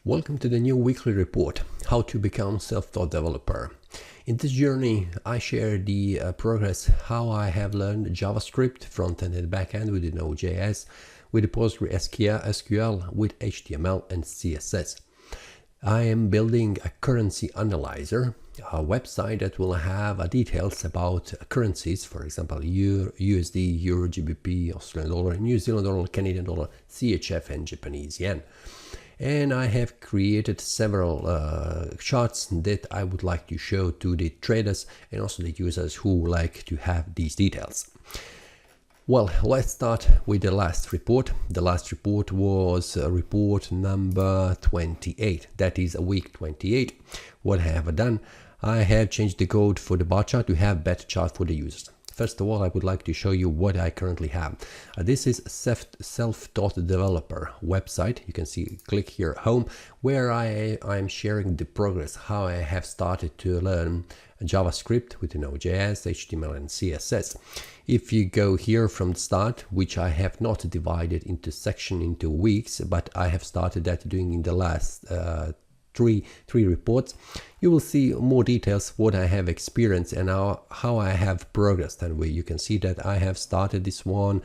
Welcome to the new weekly report, How to Become Self-Taught Developer. In this journey, I share the progress, how I have learned JavaScript, front-end and back-end with the Node.js, with the PostgreSQL, with HTML and CSS. I am building a currency analyzer, a website that will have details about currencies, for example, USD, Euro, GBP, Australian dollar, New Zealand dollar, Canadian dollar, CHF and Japanese yen. And I have created several charts that I would like to show to the traders and also the users who like to have these details. Well, let's start with the last report. The last report was report number 28. That is week 28. What have I done? I have changed the code for the bar chart to have better chart for the users. First of all, I would like to show you what I currently have. This is self-taught developer website. You can see, click here, home, where I'm sharing the progress, how I have started to learn JavaScript with Node.js, HTML and CSS. If you go here from the start, which I have not divided into section, into weeks, but I have started that doing in the last three reports, you will see more details what I have experienced and how I have progressed. And you can see that I have started this one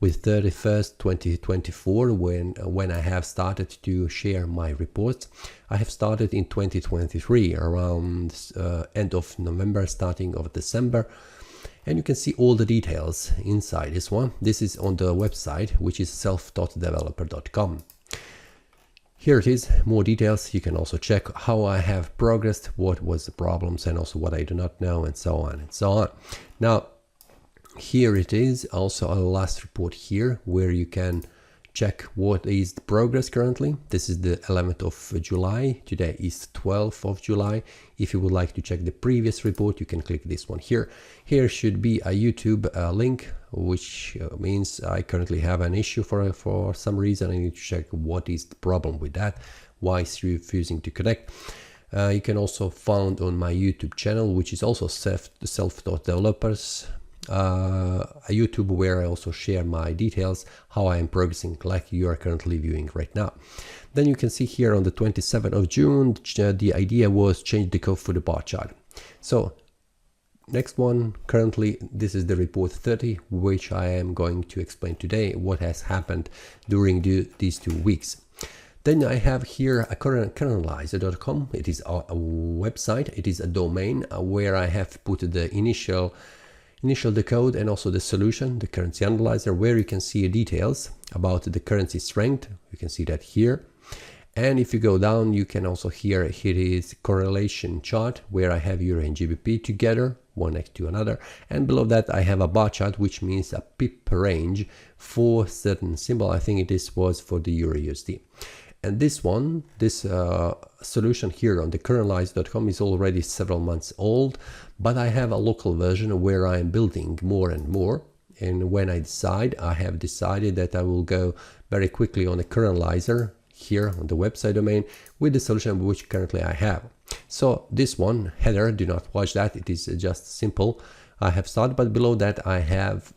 with 31st 2024 when I have started to share my reports. I have started in 2023 around end of November, starting of December. And you can see all the details inside this one. This is on the website, which is self-taught-developer.com. Here it is, more details. You can also check how I have progressed, what was the problems and also what I do not know, and so on and so on. Now, here it is, also a last report here where you can check what is the progress currently. This is the 11th of July. Today is 12th of July. If you would like to check the previous report, you can click this one here. Here should be a YouTube link, which means I currently have an issue for some reason. I need to check what is the problem with that, why it's refusing to connect. You can also find on my YouTube channel, which is also self-taught developers, a YouTube where I also share my details, how I am progressing, like you are currently viewing right now. Then you can see here on the 27th of June, the idea was change the code for the bar chart. So next one, currently this is the report 30, which I am going to explain today what has happened during these 2 weeks. Then I have here a currencyanalyzer.com. It is a website, it is a domain where I have put the initial the code and also the solution, the currency analyzer, where you can see details about the currency strength. You can see that here. And if you go down, you can also here it is correlation chart where I have Euro and GBP together, one next to another. And below that, I have a bar chart, which means a pip range for certain symbol. I think this was for the Euro USD. And this one, this solution here on the currencyanalyzer.com is already several months old, but I have a local version where I am building more and more. And when I have decided that I will go very quickly on the currencyanalyzer here on the website domain with the solution which currently I have. So this one, header, do not watch that, it is just simple. I have started, but below that I have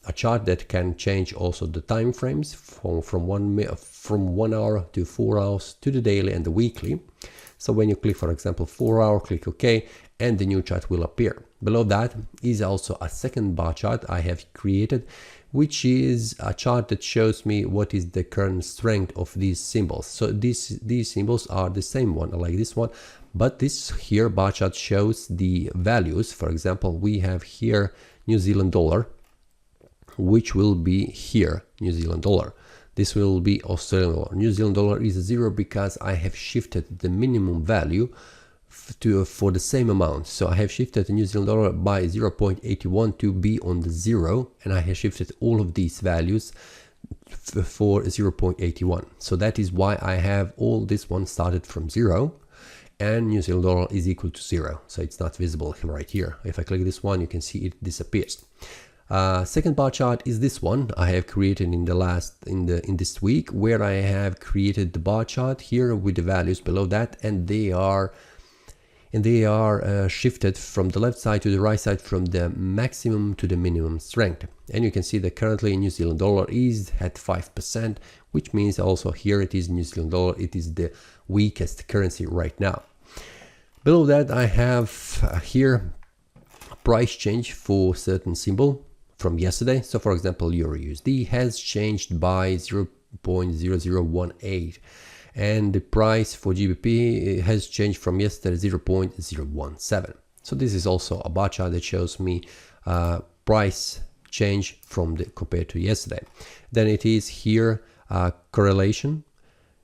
a chart that can change also the time frames from 1 hour to 4 hours to the daily and the weekly. So when you click, for example, 4 hour, click OK, and the new chart will appear. Below that is also a second bar chart I have created, which is a chart that shows me what is the current strength of these symbols. So these symbols are the same one, like this one, but this here bar chart shows the values. For example, we have here New Zealand dollar, which will be here New Zealand dollar. This will be Australian dollar. New Zealand dollar is 0 because I have shifted the minimum value for the same amount. So I have shifted the New Zealand dollar by 0.81 to be on the 0, and I have shifted all of these values for 0.81. So that is why I have all this one started from 0, and New Zealand dollar is equal to 0. So it's not visible right here. If I click this one, you can see it disappears. Second bar chart is this one I have created in this week, where I have created the bar chart here with the values below that, and they are shifted from the left side to the right side, from the maximum to the minimum strength. And you can see that currently New Zealand dollar is at 5%, which means also here it is New Zealand dollar. It is the weakest currency right now. Below that I have here price change for certain symbol from yesterday. So for example, Euro USD has changed by 0.0018, and the price for GBP has changed from yesterday 0.017. So this is also a bar chart that shows me price change from compared to yesterday. Then it is here correlation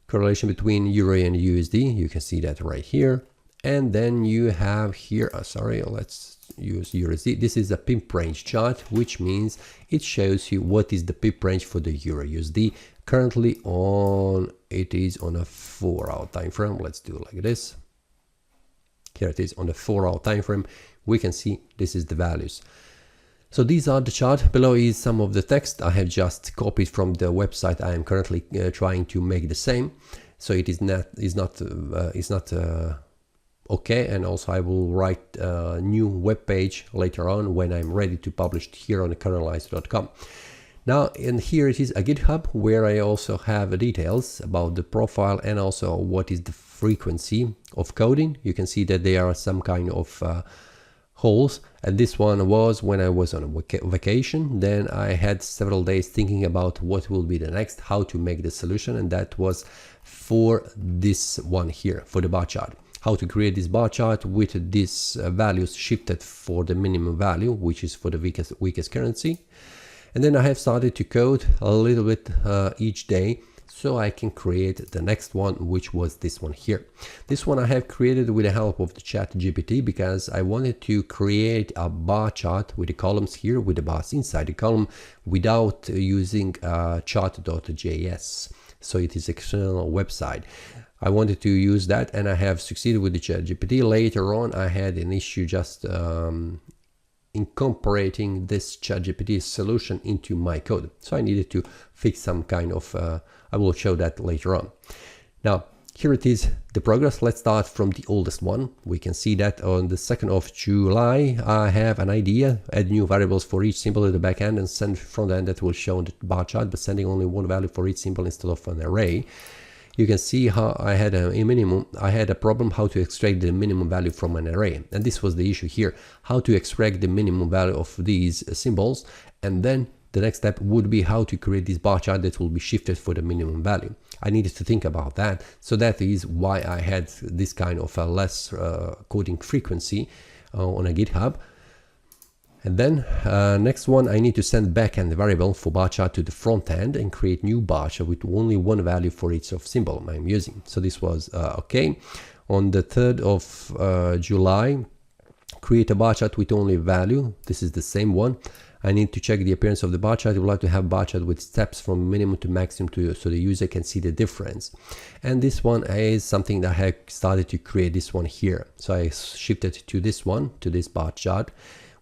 between Euro and USD. You can see that right here. And then you have here, sorry, let's use USD. This is a pip range chart, which means it shows you what is the pip range for the Euro USD. Currently it is on a 4-hour time frame. Let's do it like this. Here it is on the 4-hour time frame. We can see this is the values. So these are the chart. Below is some of the text I have just copied from the website. I am currently trying to make the same. So it is not okay, and also I will write a new web page later on when I'm ready to publish it here on currenlyzer.com. Now, and here it is a GitHub where I also have details about the profile and also what is the frequency of coding. You can see that there are some kind of holes, and this one was when I was on a vacation. Then I had several days thinking about what will be the next, how to make the solution, and that was for this one here, for the bar chart. How to create this bar chart with these values shifted for the minimum value, which is for the weakest currency. And then I have started to code a little bit each day, so I can create the next one, which was this one here. This one I have created with the help of the ChatGPT because I wanted to create a bar chart with the columns here, with the bars inside the column, without using chart.js. So it is external website. I wanted to use that, and I have succeeded with the ChatGPT. Later on, I had an issue just incorporating this ChatGPT solution into my code. So I needed to fix some kind of, I will show that later on. Now, here it is, the progress. Let's start from the oldest one. We can see that on the 2nd of July, I have an idea, add new variables for each symbol at the back end and send front end that will show on the bar chart, but sending only one value for each symbol instead of an array. You can see how I had a problem how to extract the minimum value from an array, and this was the issue here, how to extract the minimum value of these symbols, and then the next step would be how to create this bar chart that will be shifted for the minimum value. I needed to think about that, so that is why I had this kind of a less coding frequency on a GitHub. And then next one, I need to send backend variable for bar chart to the front end and create new bar chart with only one value for each of symbol I'm using. So this was okay. On the 3rd of July, create a bar chart with only value. This is the same one. I need to check the appearance of the bar chart. I would like to have bar chart with steps from minimum to maximum so the user can see the difference. And this one is something that I have started to create, this one here. So I shifted to this one, to this bar chart,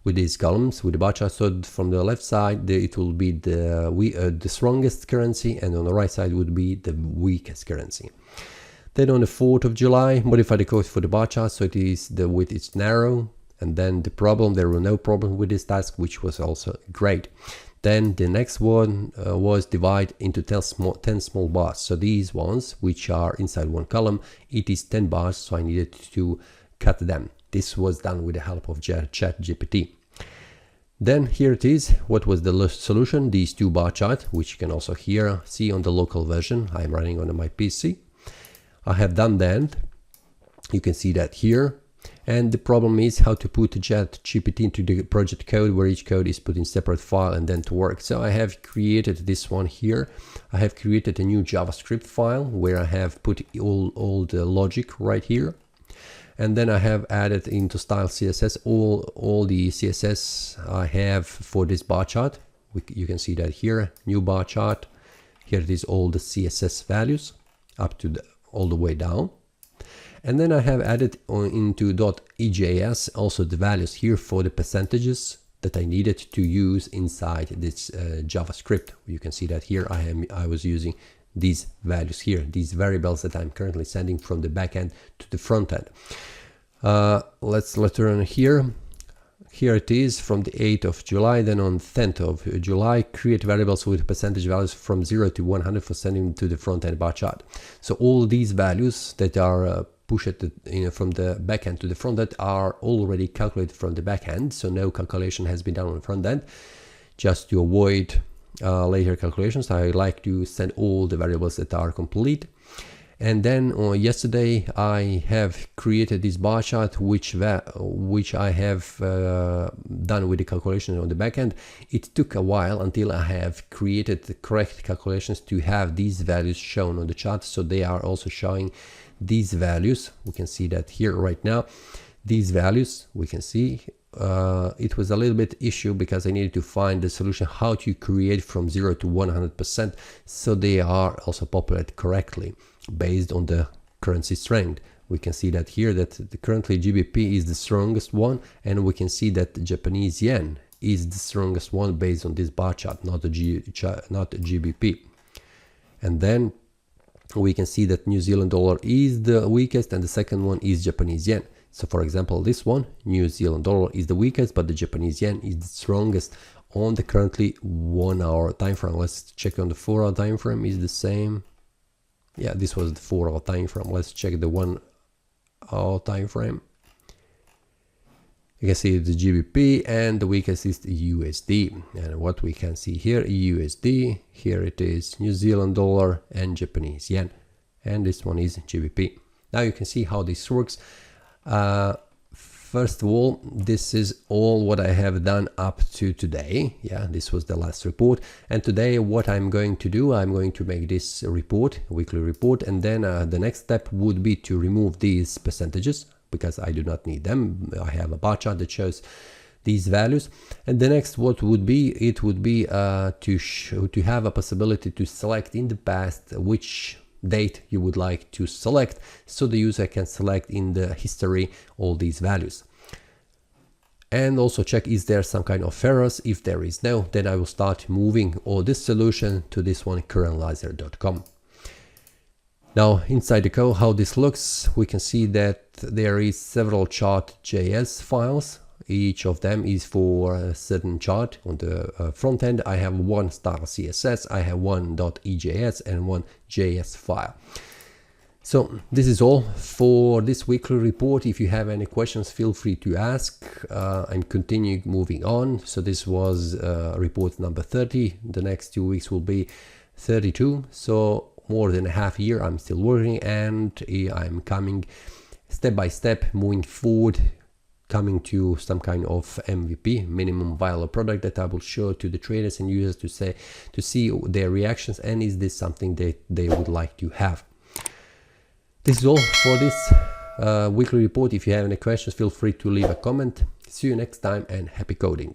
with these columns, with the bar chart. So from the left side, it will be the strongest currency, and on the right side would be the weakest currency. Then on the 4th of July, modify the code for the bar chart, so it is the width is narrow. And then the problem, there were no problem with this task, which was also great. Then the next one was divide into 10 small bars. So these ones, which are inside one column, it is 10 bars, so I needed to cut them. This was done with the help of ChatGPT. Then here it is. What was the solution? These two bar chart, which you can also here see on the local version. I'm running on my PC. I have done that. You can see that here. And the problem is how to put ChatGPT into the project code, where each code is put in separate file and then to work. So I have created this one here. I have created a new JavaScript file where I have put all the logic right here. And then I have added into style CSS all the CSS I have for this bar chart. You can see that here, new bar chart. Here it is, all the CSS values up to all the way down. And then I have added into .ejs also the values here for the percentages that I needed to use inside this JavaScript. You can see that here I was using these values here, these variables that I'm currently sending from the backend to the front end. Let's return here, here it is from the 8th of July. Then on 10th of July, create variables with percentage values from 0 to 100 for sending to the front-end bar chart. So all these values that are pushed from the backend to the front end are already calculated from the backend. So no calculation has been done on the front end. Just to avoid later calculations, I like to send all the variables that are complete. And then yesterday I have created this bar chart which I have done with the calculation on the backend. It took a while until I have created the correct calculations to have these values shown on the chart. So they are also showing these values. We can see that here right now. These values we can see. It was a little bit issue because I needed to find the solution how to create from 0 to 100%, so they are also populated correctly based on the currency strength. We can see that here that currently GBP is the strongest one, and we can see that the Japanese yen is the strongest one based on this bar chart, not the GBP. And then we can see that New Zealand dollar is the weakest, and the second one is Japanese yen. So for example, this one, New Zealand dollar, is the weakest, but the Japanese yen is the strongest on the currently 1 hour time frame. Let's check on the 4 hour time frame. Is the same. Yeah, this was the 4 hour time frame. Let's check the 1 hour time frame. You can see the GBP, and the weakest is the USD. And what we can see here, USD, here it is New Zealand dollar and Japanese yen, and this one is GBP. Now you can see how this works. First of all, this is all what I have done up to today. Yeah, this was the last report, and today what I'm going to do, I'm going to make this report, weekly report, and then the next step would be to remove these percentages because I do not need them. I have a bar chart that shows these values, and the next what would be, it would be to have a possibility to select in the past which date you would like to select, so the user can select in the history all these values. And also check, is there some kind of errors? If there is no, then I will start moving all this solution to this one, currentlizer.com. Now inside the code, how this looks, we can see that there is several chart.js files. Each of them is for a certain chart. On the front end, I have one star CSS, I have one .ejs and one JS file. So this is all for this weekly report. If you have any questions, feel free to ask. I'm continuing moving on. So this was report number 30. The next 2 weeks will be 32. So more than a half year I'm still working, and I'm coming step by step, moving forward, coming to some kind of MVP, minimum viable product, that I will show to the traders and users to see their reactions, and is this something that they would like to have. This is all for this weekly report. If you have any questions, feel free to leave a comment. See you next time, and happy coding.